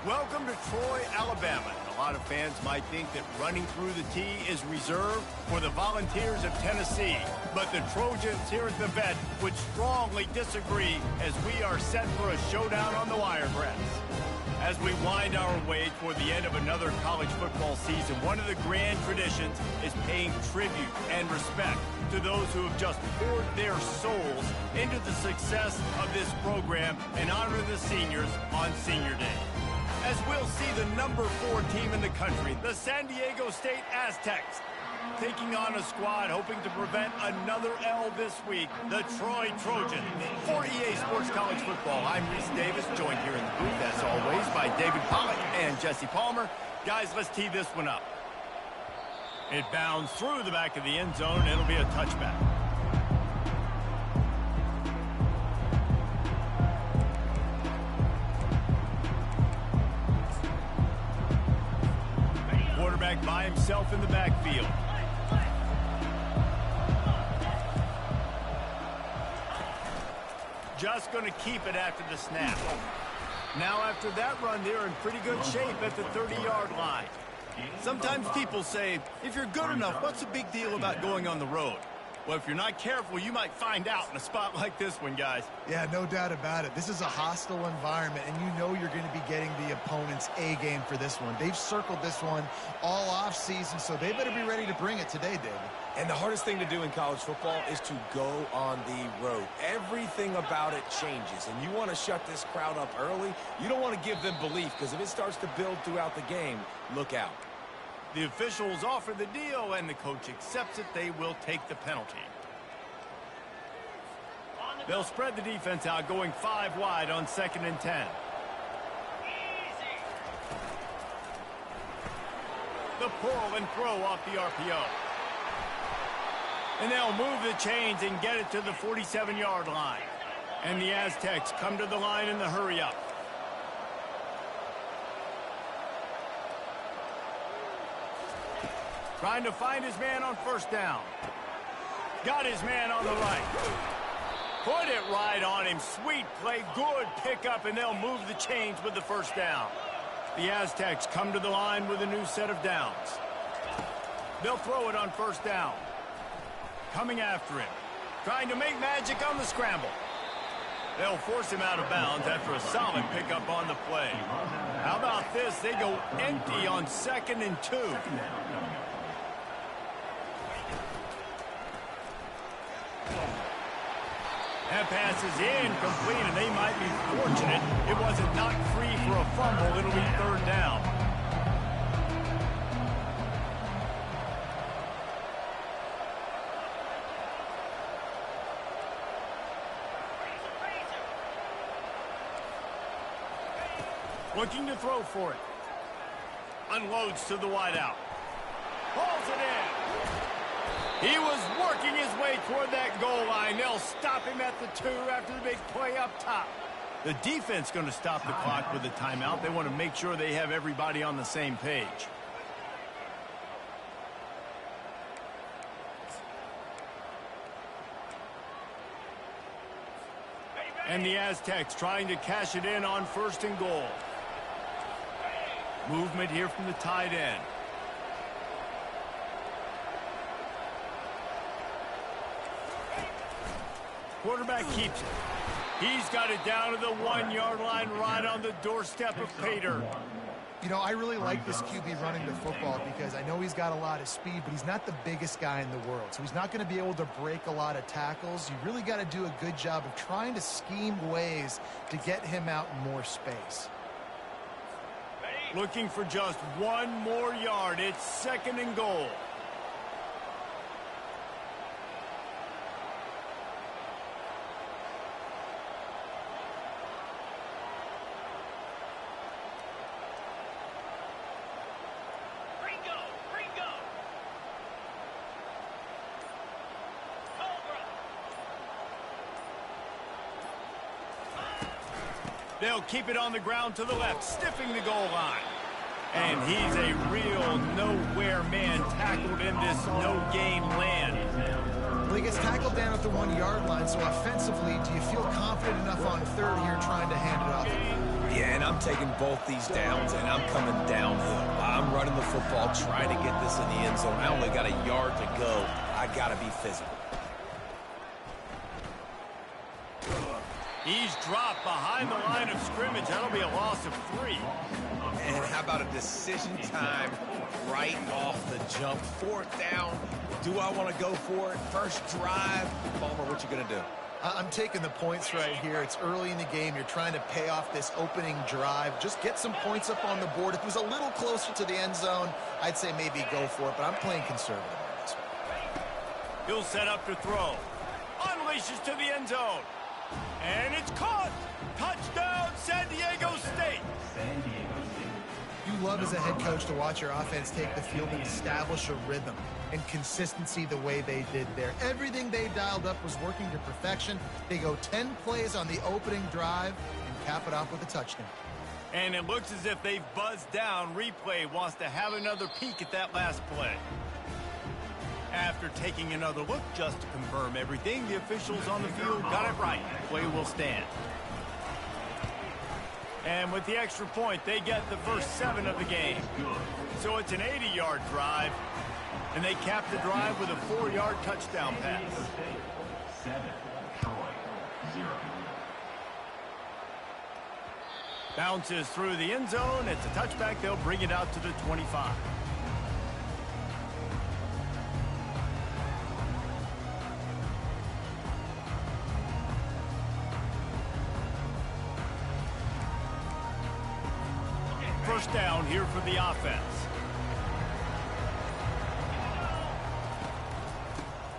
Welcome to Troy, Alabama. A lot of fans might think that running through the tee is reserved for the Volunteers of Tennessee. But the Trojans here at the Vet would strongly disagree as we are set for a showdown on the Wiregrass. As we wind our way toward the end of another college football season, one of the grand traditions is paying tribute and respect to those who have just poured their souls into the success of this program and honor the seniors on Senior Day. As we'll see the number 4 team in the country, the San Diego State Aztecs, taking on a squad hoping to prevent another L this week, the Troy Trojans. For EA Sports College Football, I'm Reese Davis, joined here in the booth, as always, by David Pollock and Jesse Palmer. Guys, let's tee this one up. It bounds through the back of the end zone. It'll be a touchback. Quarterback by himself in the backfield. Just going to keep it after the snap. Now after that run, they're in pretty good shape at the 30-yard line. Sometimes people say, if you're good enough, what's the big deal about going on the road? Well, if you're not careful, you might find out in a spot like this one, guys. Yeah, no doubt about it. This is a hostile environment, and you know you're going to be getting the opponent's A game for this one. They've circled this one all off season, so they better be ready to bring it today, David. And the hardest thing to do in college football is to go on the road. Everything about it changes, and you want to shut this crowd up early. You don't want to give them belief, because if it starts to build throughout the game, look out. The officials offer the deal, and the coach accepts it. They will take the penalty. They'll spread the defense out, going 5 wide on 2nd and 10. The pull and throw off the RPO. And they'll move the chains and get it to the 47-yard line. And the Aztecs come to the line in the hurry-up. Trying to find his man on 1st down. Got his man on the right. Put it right on him. Sweet play. Good pickup, and they'll move the chains with the 1st down. The Aztecs come to the line with a new set of downs. They'll throw it on 1st down. Coming after him. Trying to make magic on the scramble. They'll force him out of bounds after a solid pickup on the play. How about this? They go empty on 2nd and 2. That pass is incomplete, and they might be fortunate it wasn't knocked free for a fumble. It'll be 3rd down. Looking to throw for it. Unloads to the wideout. Pulls it in. He was working his way toward that goal line. They'll stop him at the 2 after the big play up top. The defense going to stop the clock with a timeout. They want to make sure they have everybody on the same page. And the Aztecs trying to cash it in on 1st and goal. Movement here from the tight end. Quarterback keeps it. He's got it down to the 1-yard line right on the doorstep of Pater. You know, I really like this QB running the football because I know he's got a lot of speed, but he's not the biggest guy in the world. So he's not going to be able to break a lot of tackles. You really got to do a good job of trying to scheme ways to get him out in more space. Looking for just 1 more yard. It's 2nd and goal. They'll keep it on the ground to the left, sniffing the goal line. And he's a real nowhere man tackled in this no-game land. Well, he gets tackled down at the 1-yard line, so offensively, do you feel confident enough on 3rd here trying to hand it off? Yeah, and I'm taking both these downs, and I'm coming downhill. I'm running the football, trying to get this in the end zone. I only got a yard to go. I got to be physical. He's dropped behind the line of scrimmage. That'll be a loss of 3. And how about a decision time right off the jump? 4th down. Do I want to go for it? First drive. Palmer, what you going to do? I'm taking the points right here. It's early in the game. You're trying to pay off this opening drive. Just get some points up on the board. If it was a little closer to the end zone, I'd say maybe go for it, but I'm playing conservative on this one. He'll set up to throw. Unleashes to the end zone. And it's caught. Touchdown, San Diego State. You love as a head coach to watch your offense take the field and establish a rhythm and consistency the way they did there. Everything they dialed up was working to perfection. They go 10 plays on the opening drive and cap it off with a touchdown. And it looks as if they've buzzed down. Replay wants to have another peek at that last play. After taking another look just to confirm everything, the officials on the field got it right. Play will stand. And with the extra point, they get the first 7 of the game. So it's an 80-yard drive, and they cap the drive with a 4-yard touchdown pass. 7, Troy, 0. Bounces through the end zone. It's a touchback. They'll bring it out to the 25. First down here for the offense.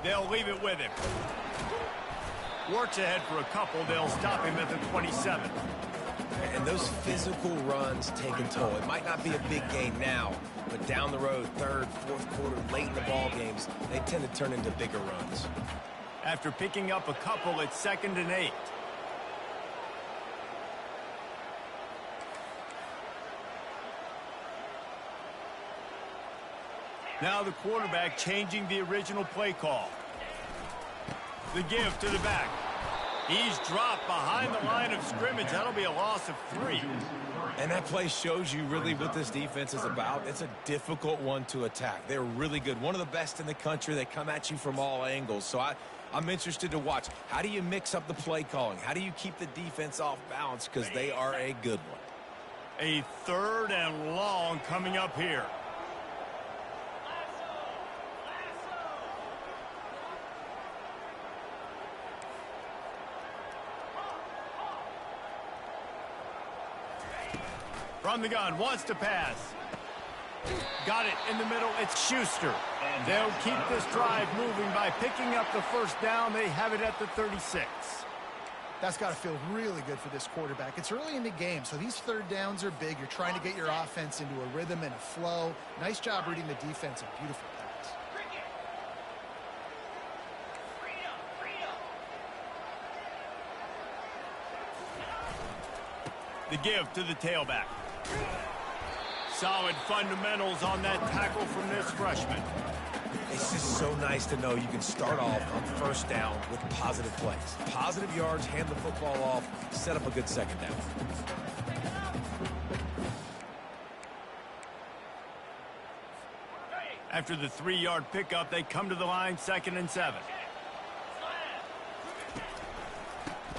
They'll leave it with him. Works ahead for a couple. They'll stop him at the 27. And those physical runs take a toll. It might not be a big game now, but down the road, 3rd, 4th quarter, late in the ball games, they tend to turn into bigger runs. After picking up a couple, it's 2nd and 8. Now the quarterback changing the original play call. The give to the back. He's dropped behind the line of scrimmage. That'll be a loss of 3. And that play shows you really what this defense is about. It's a difficult one to attack. They're really good. One of the best in the country. They come at you from all angles. So I'm interested to watch. How do you mix up the play calling? How do you keep the defense off balance? Because they are a good one. A 3rd and long coming up here. From the gun, wants to pass. Got it in the middle. It's Schuster. They'll keep this drive moving by picking up the first down. They have it at the 36. That's got to feel really good for this quarterback. It's early in the game, so these 3rd downs are big. You're trying to get your offense into a rhythm and a flow. Nice job reading the defense. A beautiful pass. The give to the tailback. Solid fundamentals on that tackle from this freshman. It's just so nice to know you can start off on 1st down with positive plays. Positive yards, hand the football off, set up a good 2nd down. After the 3-yard pickup, they come to the line, 2nd and 7.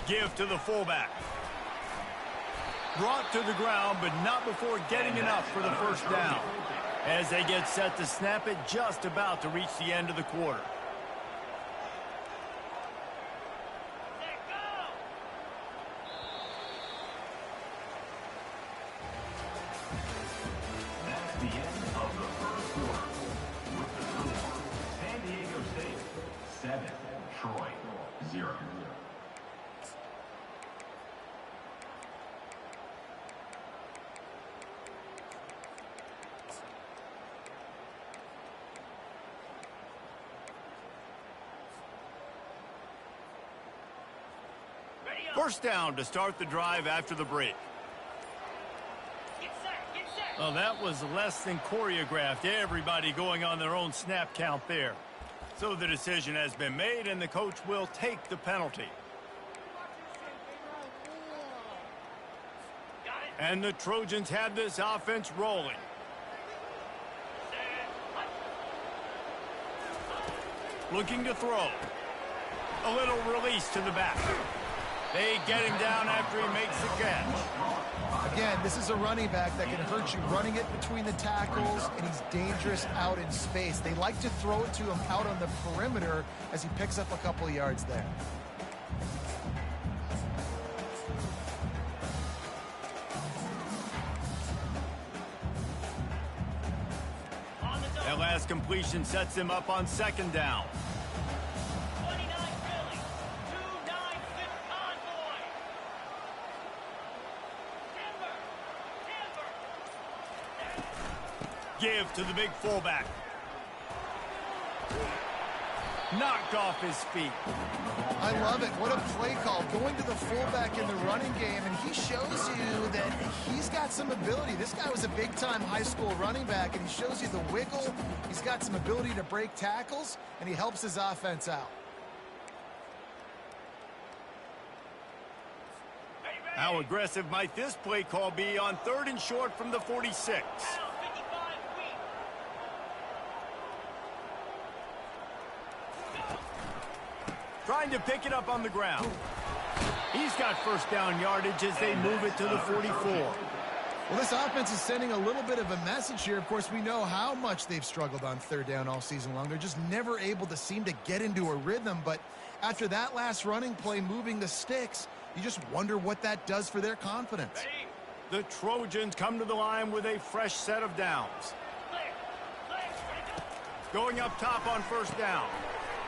Give to the fullback. Brought to the ground, but not before getting enough for the first down. As they get set to snap it, just about to reach the end of the quarter. That's the end of the 1st quarter. With the score, San Diego State 7, Troy 0. First down to start the drive after the break. Well, that was less than choreographed. Everybody going on their own snap count there. So the decision has been made, and the coach will take the penalty. And the Trojans have this offense rolling. Looking to throw. A little release to the back. They get him down after he makes the catch. Again, this is a running back that can hurt you running it between the tackles, and he's dangerous out in space. They like to throw it to him out on the perimeter as he picks up a couple of yards there. That last completion sets him up on second down. Give to the big fullback. Knocked off his feet. I love it. What a play call. Going to the fullback in the running game, and he shows you that he's got some ability. This guy was a big-time high school running back, and he shows you the wiggle. He's got some ability to break tackles, and he helps his offense out. How aggressive might this play call be on 3rd and short from the 46? Trying to pick it up on the ground. He's got first down yardage as they move it to the 44. Well, this offense is sending a little bit of a message here. Of course, we know how much they've struggled on 3rd down all season long. They're just never able to seem to get into a rhythm. But after that last running play, moving the sticks, you just wonder what that does for their confidence. The Trojans come to the line with a fresh set of downs. Going up top on first down.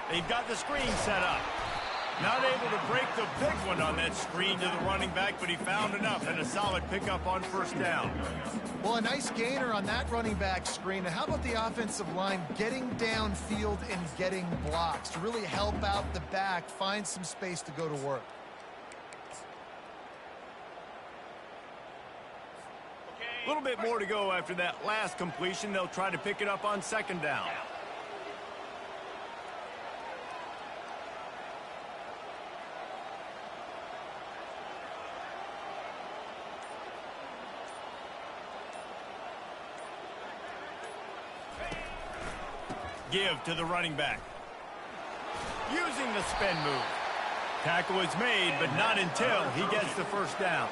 They've got the screen set up. Not able to break the big one on that screen to the running back, but he found enough and a solid pickup on first down. Well, a nice gainer on that running back screen. Now, how about the offensive line getting downfield and getting blocks to really help out the back, find some space to go to work? A little bit more to go after that last completion. They'll try to pick it up on second down. Give to the running back. Using the spin move. Tackle is made, but not until he gets the first down.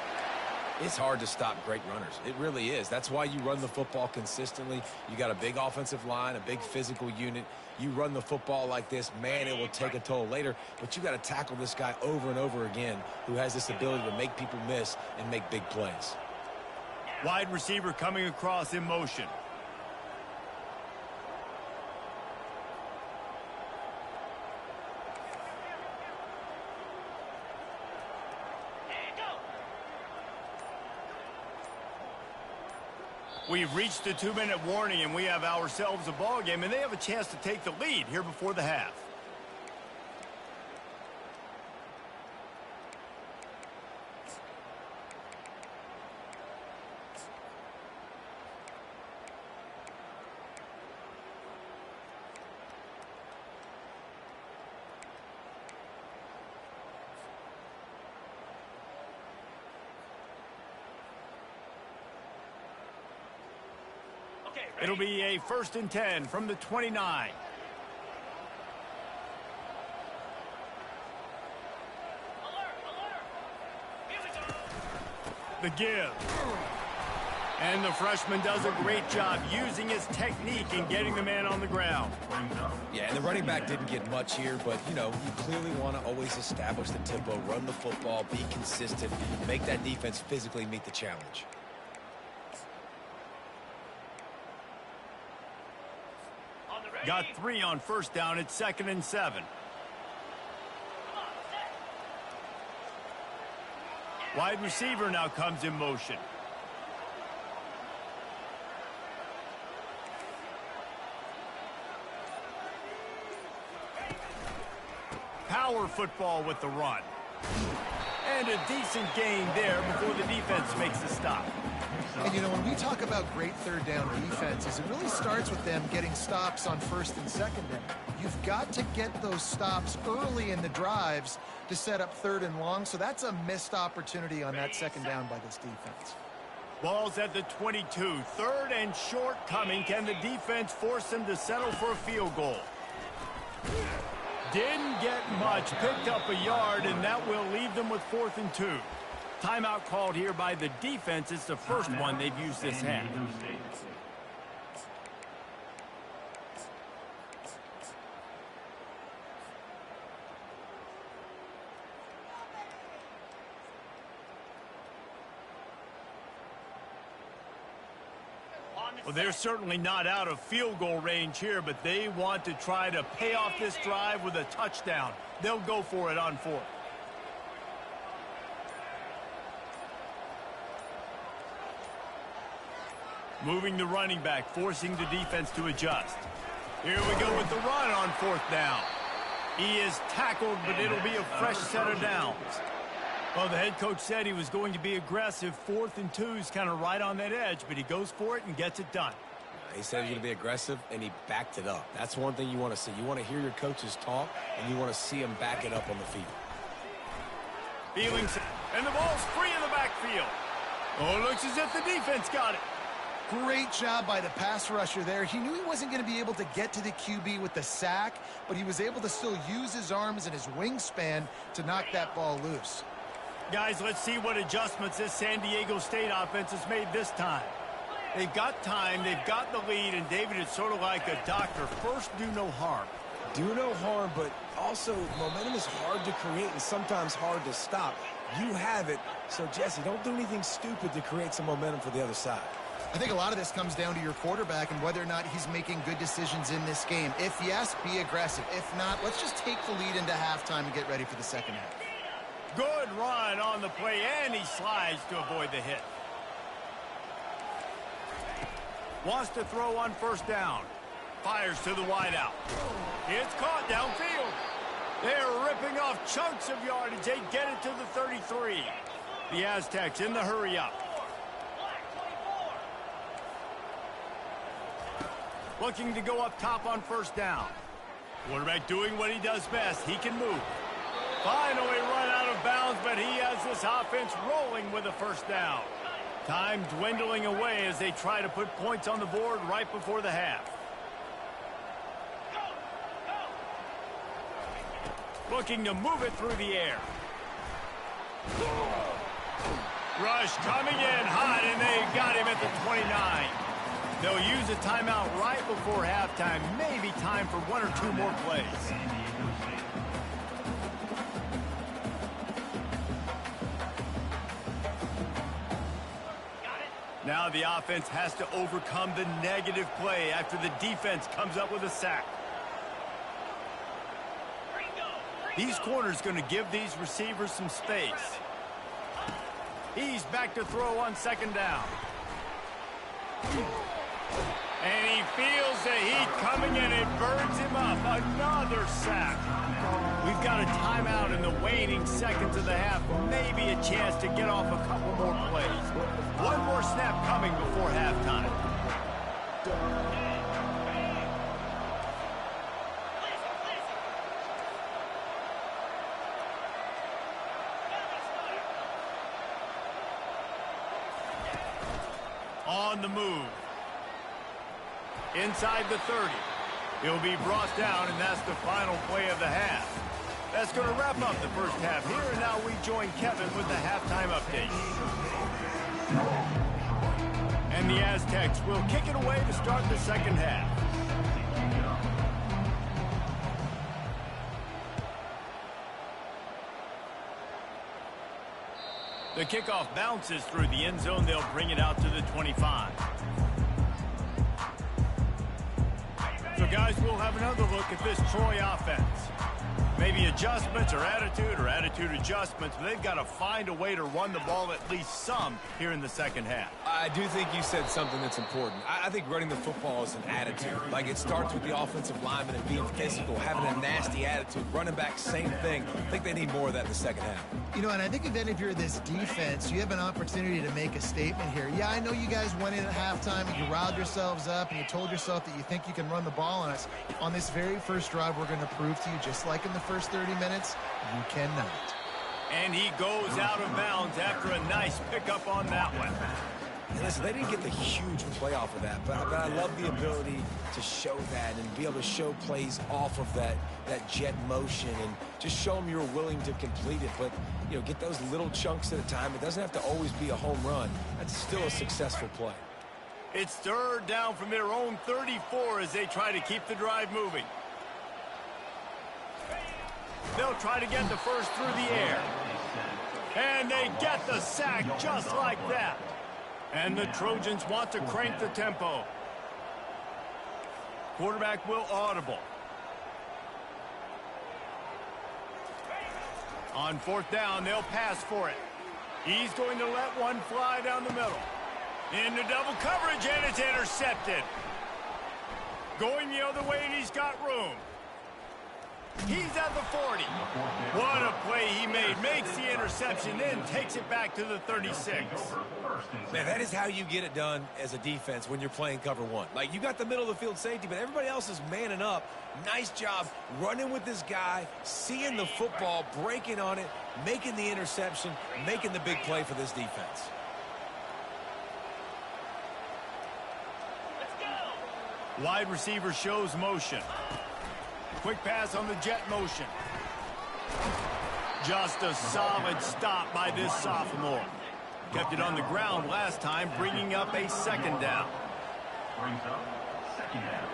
It's hard to stop great runners. It really is. That's why you run the football consistently. You got a big offensive line, a big physical unit. You run the football like this, man, it will take a toll later. But you got to tackle this guy over and over again who has this ability to make people miss and make big plays. Wide receiver coming across in motion. We've reached the 2-minute warning, and we have ourselves a ball game, and they have a chance to take the lead here before the half. It'll be a 1st and 10 from the 29. The give. And the freshman does a great job using his technique and getting the man on the ground. Yeah, and the running back didn't get much here, but, you know, you clearly want to always establish the tempo, run the football, be consistent, make that defense physically meet the challenge. Got 3 on first down. It's 2nd and 7. Wide receiver now comes in motion. Power football with the run. And a decent gain there before the defense makes the stop. And, you know, when we talk about great 3rd down defenses, it really starts with them getting stops on 1st and 2nd down. You've got to get those stops early in the drives to set up 3rd and long, so that's a missed opportunity on that 2nd down by this defense. Ball's at the 22. Third and short coming. Can the defense force them to settle for a field goal? Didn't get much. Picked up a yard, and that will leave them with 4th and 2. Timeout called here by the defense. It's the first one they've used this half. Well, they're certainly not out of field goal range here, but they want to try to pay off this drive with a touchdown. They'll go for it on 4th. Moving the running back, forcing the defense to adjust. Here we go with the run on 4th down. He is tackled, but it'll be a fresh set of downs. Well, the head coach said he was going to be aggressive. 4th and 2 is kind of right on that edge, but he goes for it and gets it done. He said he's going to be aggressive, and he backed it up. That's one thing you want to see. You want to hear your coaches talk, and you want to see them back it up on the field. Feelings, and the ball's free in the backfield. Oh, it looks as if the defense got it. Great job by the pass rusher there. He knew he wasn't going to be able to get to the QB with the sack, but he was able to still use his arms and his wingspan to knock that ball loose. Guys, let's see what adjustments this San Diego State offense has made this time. They've got time, they've got the lead, and David, it's sort of like a doctor. First, do no harm. Do no harm, but also momentum is hard to create and sometimes hard to stop. You have it, so Jesse, don't do anything stupid to create some momentum for the other side. I think a lot of this comes down to your quarterback and whether or not he's making good decisions in this game. If yes, be aggressive. If not, let's just take the lead into halftime and get ready for the second half. Good run on the play, and he slides to avoid the hit. Wants to throw on 1st down. Fires to the wideout. It's caught downfield. They're ripping off chunks of yardage. They get it to the 33. The Aztecs in the hurry up. Looking to go up top on 1st down. Quarterback doing what he does best. He can move. Finally run out of bounds, but he has this offense rolling with a 1st down. Time dwindling away as they try to put points on the board right before the half. Looking to move it through the air. Rush coming in hot, and they got him at the 29. They'll use a timeout right before halftime. Maybe time for 1 or 2 more plays. Now the offense has to overcome the negative play after the defense comes up with a sack. These corners going to give these receivers some space. He's back to throw on 2nd down. And he feels the heat coming in. It burns him up. Another sack. We've got a timeout in the waning seconds of the half. Maybe a chance to get off a couple more plays. One more snap coming before halftime. On the move. Inside the 30. He'll be brought down, and that's the final play of the half. That's going to wrap up the first half here, and now we join Kevin with the halftime update. And the Aztecs will kick it away to start the second half. The kickoff bounces through the end zone. They'll bring it out to the 25. So, guys, we'll have another look at this Troy offense. Maybe adjustments or attitude adjustments, but they've got to find a way to run the ball at least some here in the second half. I do think you said something that's important. I think running the football is an attitude. Like, it starts with the offensive lineman and being physical, having a nasty attitude. Running back, same thing. I think they need more of that in the second half. You know, and I think then if you're this defense, you have an opportunity to make a statement here. Yeah, I know you guys went in at halftime and you riled yourselves up and you told yourself that you think you can run the ball on us. On this very first drive, we're going to prove to you, just like in the first 30 minutes, you cannot. And he goes out of bounds after a nice pickup on that one. And listen, they didn't get the huge play off of that, but I love the ability to show that and be able to show plays off of that jet motion and just show them you're willing to complete it. But, you know, get those little chunks at a time. It doesn't have to always be a home run. That's still a successful play. It's third down from their own 34 as they try to keep the drive moving. They'll try to get the first through the air. And they get the sack just like that. And the Trojans want to crank the tempo. Quarterback will audible. On fourth down, they'll pass for it. He's going to let one fly down the middle. Into double coverage, and it's intercepted. Going the other way, and he's got room. He's at the 40. What a play he made. Makes the interception, then takes it back to the 36. Man, that is how you get it done as a defense when you're playing cover one. Like, you got the middle of the field safety, but everybody else is manning up. Nice job running with this guy, seeing the football, breaking on it, making the interception, making the big play for this defense. Wide receiver shows motion. Quick pass on the jet motion. Just a solid stop by this sophomore. Kept it on the ground last time, bringing up a second down. Brings up second down.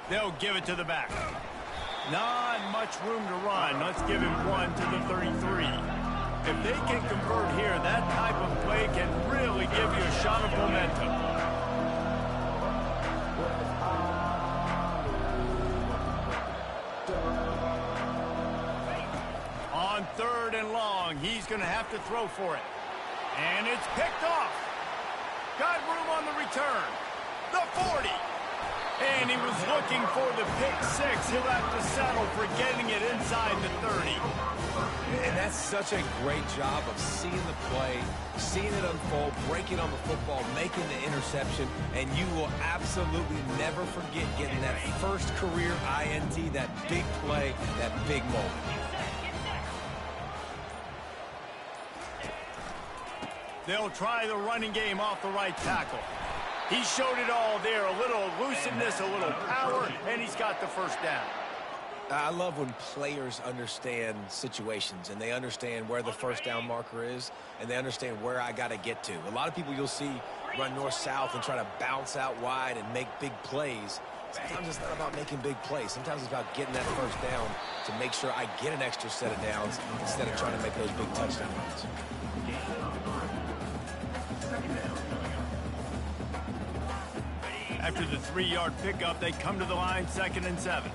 They'll give it to the back. Not much room to run. Let's give him one to the 33. If they can convert here, that type of play can really give you a shot of momentum. On third and long, he's going to have to throw for it. And it's picked off. Got room on the return. The 40. And he was looking for the pick six. He'll have to settle for getting it inside the 30. And that's such a great job of seeing the play, seeing it unfold, breaking on the football, making the interception, and you will absolutely never forget getting that first career INT, that big play, that big moment. They'll try the running game off the right tackle. He showed it all there, a little elusiveness, a little power, and he's got the first down. I love when players understand situations and they understand where the first down marker is and they understand where I got to get to. A lot of people you'll see run north-south and try to bounce out wide and make big plays. Sometimes it's not about making big plays. Sometimes it's about getting that first down to make sure I get an extra set of downs instead of trying to make those big touchdown runs. After the 3-yard pickup, they come to the line, 2nd and 7.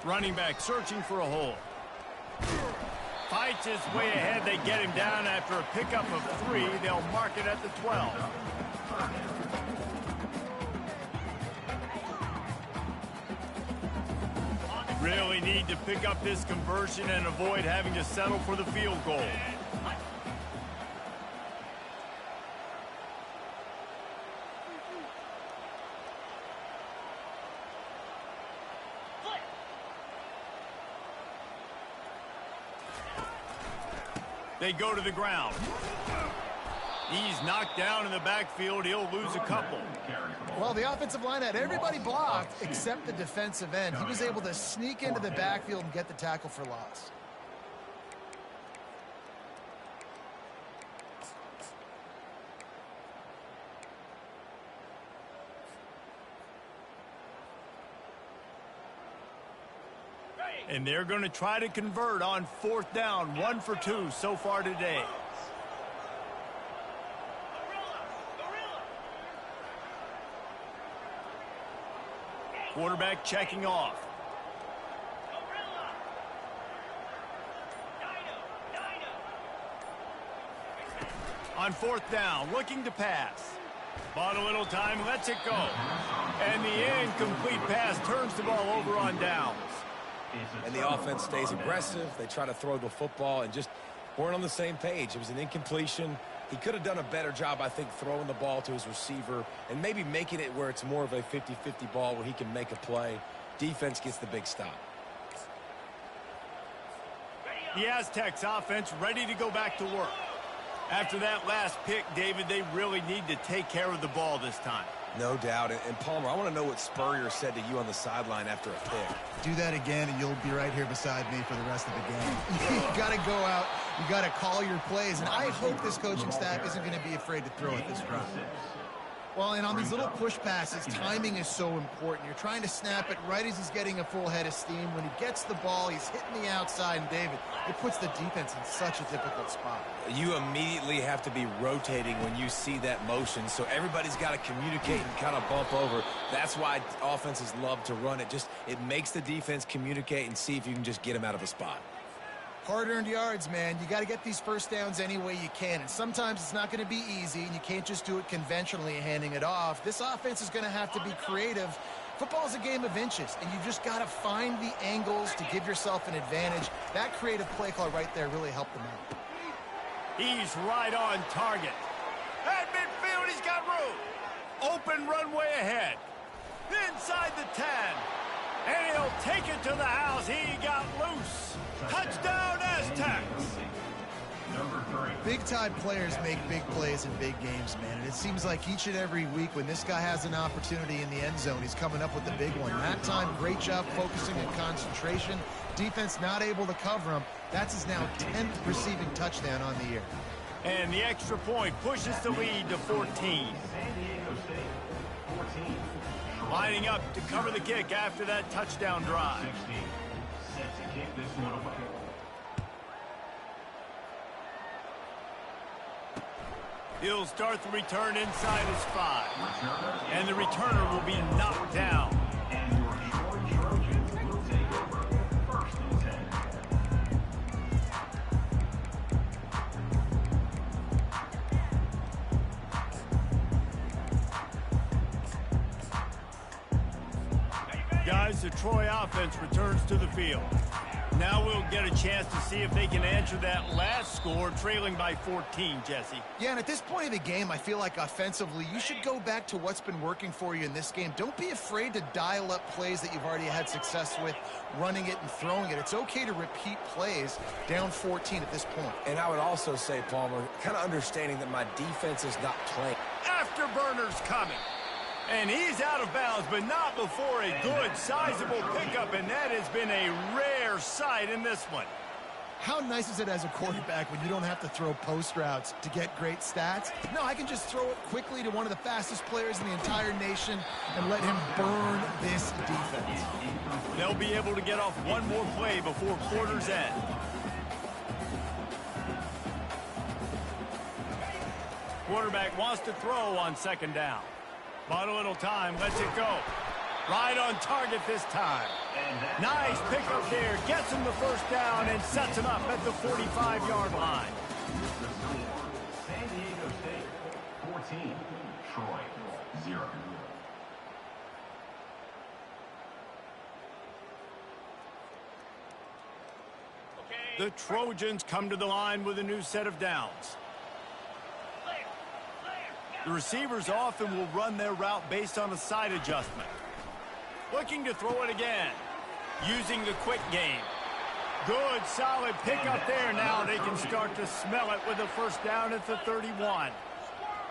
Running back searching for a hole. Fights his way ahead. They get him down after a pickup of 3. They'll mark it at the 12. Really need to pick up this conversion and avoid having to settle for the field goal. They go to the ground. He's knocked down in the backfield. He'll lose a couple. Well, the offensive line had everybody blocked except the defensive end. He was able to sneak into the backfield and get the tackle for loss. And they're going to try to convert on 4th down. 1 for 2 so far today. Quarterback checking off. On 4th down, looking to pass. Bought a little time, lets it go. And the incomplete pass turns the ball over on downs. And the offense stays aggressive. They try to throw the football and just weren't on the same page. It was an incompletion. He could have done a better job, I think, throwing the ball to his receiver and maybe making it where it's more of a 50-50 ball where he can make a play. Defense gets the big stop. The Aztecs offense ready to go back to work. After that last pick, David, they really need to take care of the ball this time. No doubt. And Palmer, I want to know what Spurrier said to you on the sideline after a pick. Do that again, and you'll be right here beside me for the rest of the game. You got to go out. You got to call your plays. And I hope this coaching staff isn't going to be afraid to throw it this round. Well, and on these little push passes, timing is so important. You're trying to snap it right as he's getting a full head of steam. When he gets the ball, he's hitting the outside, and David, it puts the defense in such a difficult spot. You immediately have to be rotating when you see that motion, so everybody's got to communicate and kind of bump over. That's why offenses love to run it. It makes the defense communicate and see if you can just get him out of a spot. Hard-earned yards, man. You got to get these first downs any way you can, and sometimes it's not going to be easy, and you can't just do it conventionally handing it off. This offense is going to have to be creative. Football is a game of inches, and you've just got to find the angles to give yourself an advantage. That creative play call right there really helped them out. He's right on target. At midfield, he's got room. Open runway ahead. Inside the 10. And he'll take it to the house. He got loose. Touchdown, Aztecs. Big-time players make big plays in big games, man. And it seems like each and every week when this guy has an opportunity in the end zone, he's coming up with the big one. That time, great job focusing and concentration. Defense not able to cover him. That's his now 10th receiving touchdown on the year. And the extra point pushes the lead to 14. Lining up to cover the kick after that touchdown drive. He'll start the return inside his 5. And the returner will be knocked down. Guys, the Troy offense returns to the field. Now we'll get a chance to see if they can answer that last score, trailing by 14, Jesse. Yeah, and at this point of the game, I feel like offensively, you should go back to what's been working for you in this game. Don't be afraid to dial up plays that you've already had success with, running it and throwing it. It's okay to repeat plays down 14 at this point. And I would also say, Palmer, kind of understanding that my defense is not playing. Afterburner's coming. And he's out of bounds, but not before a good, sizable pickup, and that has been a rare sight in this one. How nice is it as a quarterback when you don't have to throw post routes to get great stats? No, I can just throw it quickly to one of the fastest players in the entire nation and let him burn this defense. They'll be able to get off one more play before quarter's end. Quarterback wants to throw on second down. But a little time, lets it go. Right on target this time. Nice pickup there. Gets him the first down and sets him up at the 45-yard line. San Diego State 14, Troy 0. The Trojans come to the line with a new set of downs. The receivers often will run their route based on a side adjustment. Looking to throw it again. Using the quick game. Good, solid pickup there. Now they can start to smell it with a first down at the 31.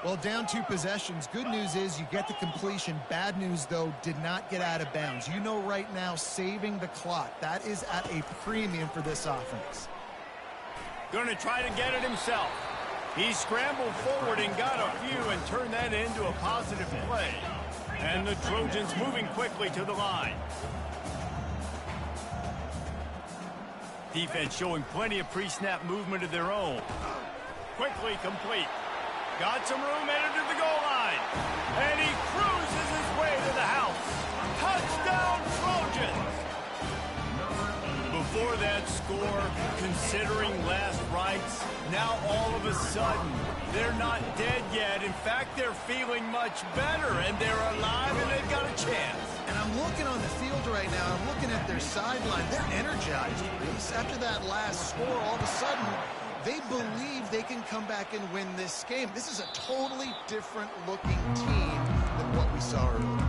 Well, down 2 possessions. Good news is you get the completion. Bad news, though, did not get out of bounds. You know right now, saving the clock. That is at a premium for this offense. Going to try to get it himself. He scrambled forward and got a few and turned that into a positive play. And the Trojans moving quickly to the line. Defense showing plenty of pre-snap movement of their own. Quickly complete. Got some room, entered to the goal line. And he cruises his way to the house. Touchdown, Trojans! Before that score, considering last rites, now all of a sudden, they're not dead yet. In fact, they're feeling much better, and they're alive, and they've got a chance. And I'm looking on the field right now. I'm looking at their sideline. They're energized, Reese. After that last score, all of a sudden, they believe they can come back and win this game. This is a totally different looking team than what we saw earlier.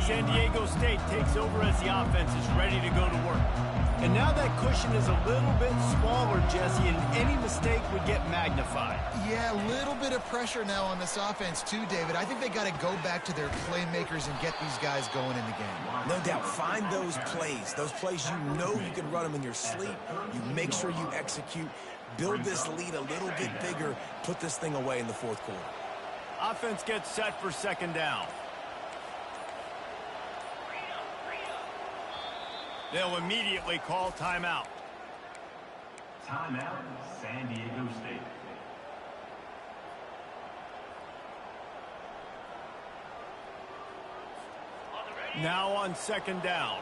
San Diego State takes over as the offense is ready to go to work. And now that cushion is a little bit smaller, Jesse, and any mistake would get magnified. Yeah, a little bit of pressure now on this offense too, David. I think they got to go back to their playmakers and get these guys going in the game. No doubt. Find those plays you know you can run them in your sleep. You make sure you execute. Build this lead a little bit bigger. Put this thing away in the fourth quarter. Offense gets set for second down. They'll immediately call timeout. Timeout, San Diego State. Now on second down.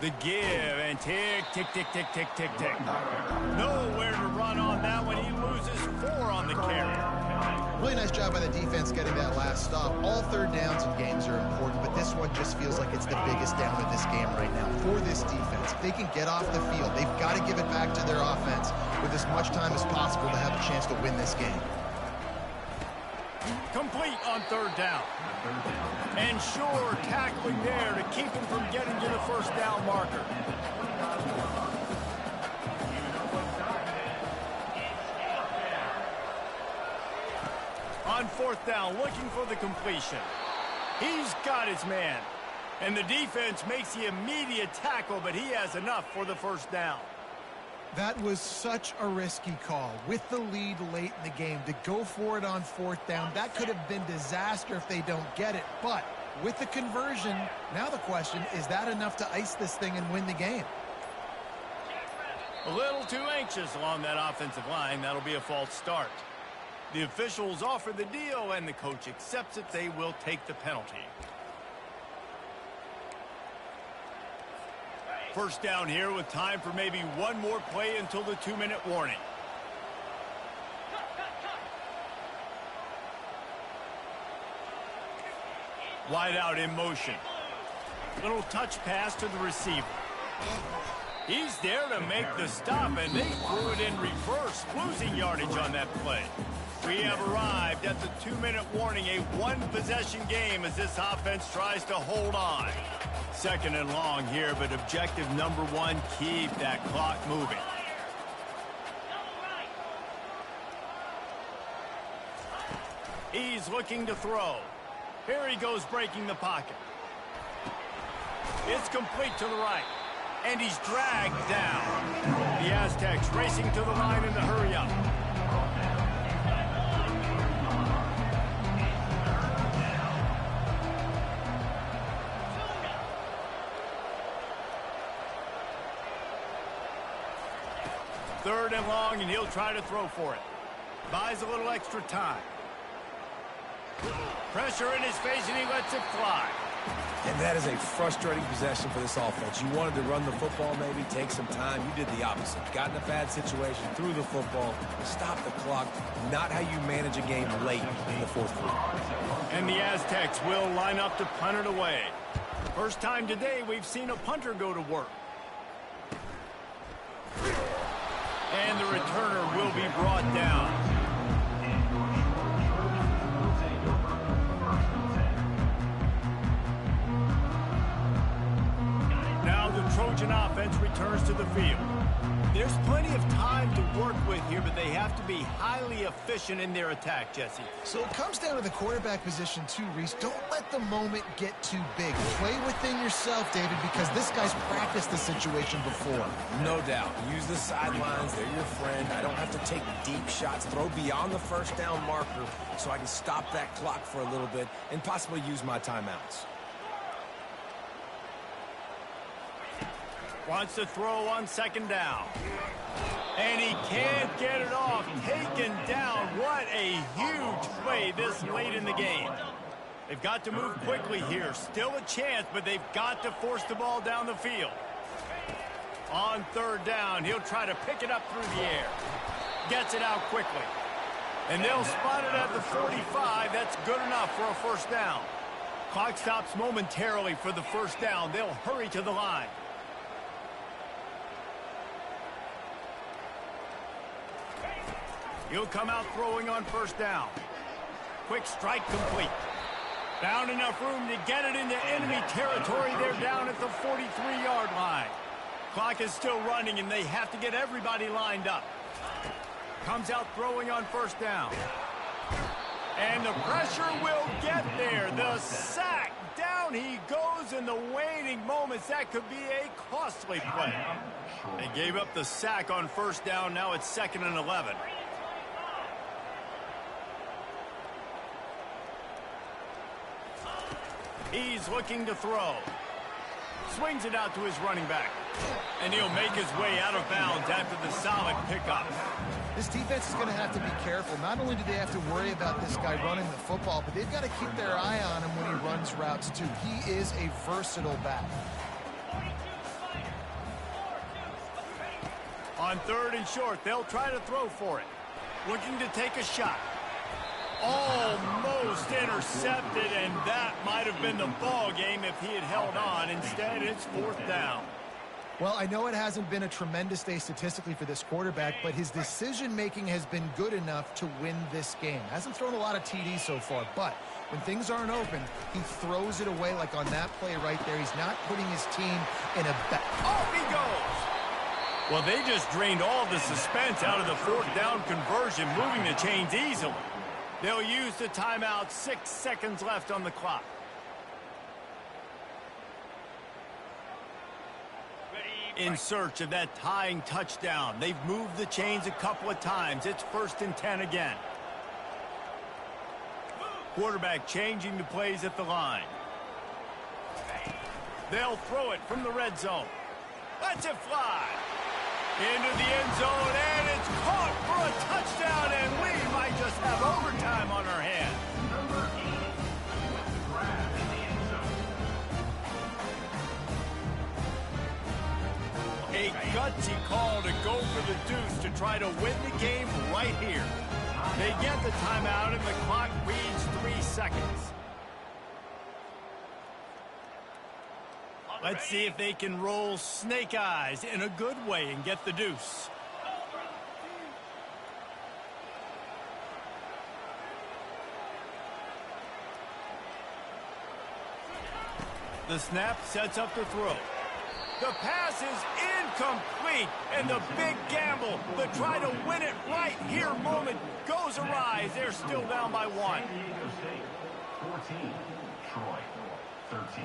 The give and tick, tick, tick, tick, tick, tick, tick. Nowhere to run on that one. He loses 4 on the carry. Really nice job by the defense getting that last stop. All third downs in games are important, but this one just feels like it's the biggest down of this game right now for this defense. If they can get off the field, they've got to give it back to their offense with as much time as possible to have a chance to win this game. Complete on third down. And sure, tackling there to keep him from getting to the first down marker. On fourth down, looking for the completion. He's got his man. And the defense makes the immediate tackle, but he has enough for the first down. That was such a risky call. With the lead late in the game, to go for it on fourth down, that could have been disaster if they don't get it. But with the conversion, now the question, is that enough to ice this thing and win the game? A little too anxious along that offensive line. That'll be a false start. The officials offer the deal, and the coach accepts it. They will take the penalty. First down here with time for maybe one more play until the 2-minute warning. Wide out in motion. Little touch pass to the receiver. He's there to make the stop, and they threw it in reverse, losing yardage on that play. We have arrived at the 2-minute warning, a one-possession game as this offense tries to hold on. Second and long here, but objective number one, keep that clock moving. He's looking to throw. Here he goes breaking the pocket. It's complete to the right. And he's dragged down. The Aztecs racing to the line in the hurry up. Third and long, and he'll try to throw for it. Buys a little extra time. Pressure in his face, and he lets it fly. And that is a frustrating possession for this offense. You wanted to run the football, maybe take some time. You did the opposite. Got in a bad situation, threw the football, stopped the clock. Not how you manage a game late in the fourth quarter. And the Aztecs will line up to punt it away. First time today we've seen a punter go to work. And the returner will be brought down. Now the Trojan offense returns to the field. There's plenty of time to work with here, but they have to be highly efficient in their attack, Jesse. So it comes down to the quarterback position too, Reese. Don't let the moment get too big. Play within yourself, David, because this guy's practiced the situation before. No doubt. Use the sidelines. They're your friend. I don't have to take deep shots. Throw beyond the first down marker so I can stop that clock for a little bit and possibly use my timeouts. Wants to throw on second down. And he can't get it off. Taken down. What a huge play this late in the game. They've got to move quickly here. Still a chance, but they've got to force the ball down the field. On third down, he'll try to pick it up through the air. Gets it out quickly. And they'll spot it at the 45. That's good enough for a first down. Clock stops momentarily for the first down. They'll hurry to the line. He'll come out throwing on first down. Quick strike complete. Found enough room to get it into enemy territory. They're down at the 43-yard line. Clock is still running, and they have to get everybody lined up. Comes out throwing on first down. And the pressure will get there. The sack. Down he goes in the waning moments. That could be a costly play. They gave up the sack on first down. Now it's 2nd and 11. He's looking to throw. Swings it out to his running back. And he'll make his way out of bounds after the solid pickup. This defense is going to have to be careful. Not only do they have to worry about this guy running the football, but they've got to keep their eye on him when he runs routes too. He is a versatile back. On 3rd and short, they'll try to throw for it. Looking to take a shot. Almost intercepted, and that might have been the ball game if he had held on. Instead, it's 4th down. Well, I know it hasn't been a tremendous day statistically for this quarterback, but his decision-making has been good enough to win this game. Hasn't thrown a lot of TDs so far, but when things aren't open, he throws it away like on that play right there. He's not putting his team in a off he goes! Well, they just drained all the suspense out of the 4th down conversion, moving the chains easily. They'll use the timeout. 6 seconds left on the clock. In search of that tying touchdown. They've moved the chains a couple of times. It's 1st and 10 again. Quarterback changing the plays at the line. They'll throw it from the red zone. Lets it fly. Into the end zone, and it's caught for a touchdown, and we might just have overtime on our hands. Number 8 with the grab in the end zone. A gutsy call to go for the deuce to try to win the game right here. They get the timeout, and the clock reads 3 seconds. Let's see if they can roll snake eyes in a good way and get the deuce. The snap sets up the throw. The pass is incomplete, and the big gamble, the try to win it right here moment goes awry. They're still down by 1. San Diego State 14, Troy 13.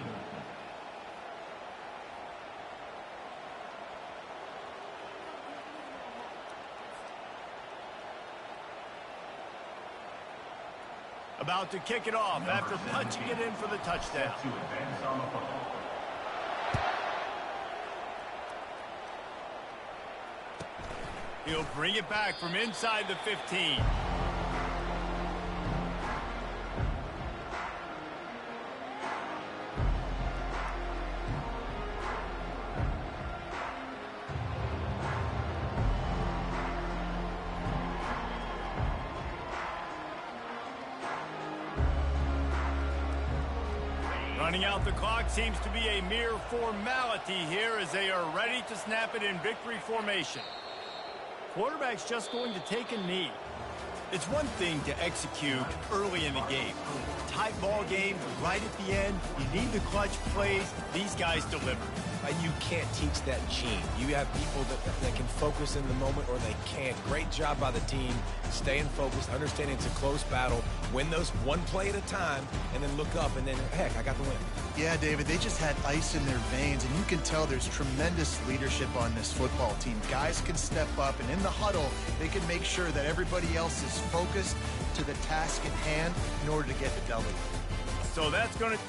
About to kick it off after punching it in for the touchdown. To advance on the football. He'll bring it back from inside the 15. Running out the clock seems to be a mere formality here as they are ready to snap it in victory formation. Quarterback's just going to take a knee. It's one thing to execute early in the game. Tight ball game, right at the end, you need the clutch plays. These guys deliver. You can't teach that gene. You have people that can focus in the moment or they can't. Great job by the team, staying focused, understanding it's a close battle, win those one play at a time, and then look up, and then, heck, I got the win. Yeah, David, they just had ice in their veins, and you can tell there's tremendous leadership on this football team. Guys can step up, and in the huddle, they can make sure that everybody else is focused to the task at hand in order to get the W. So that's going to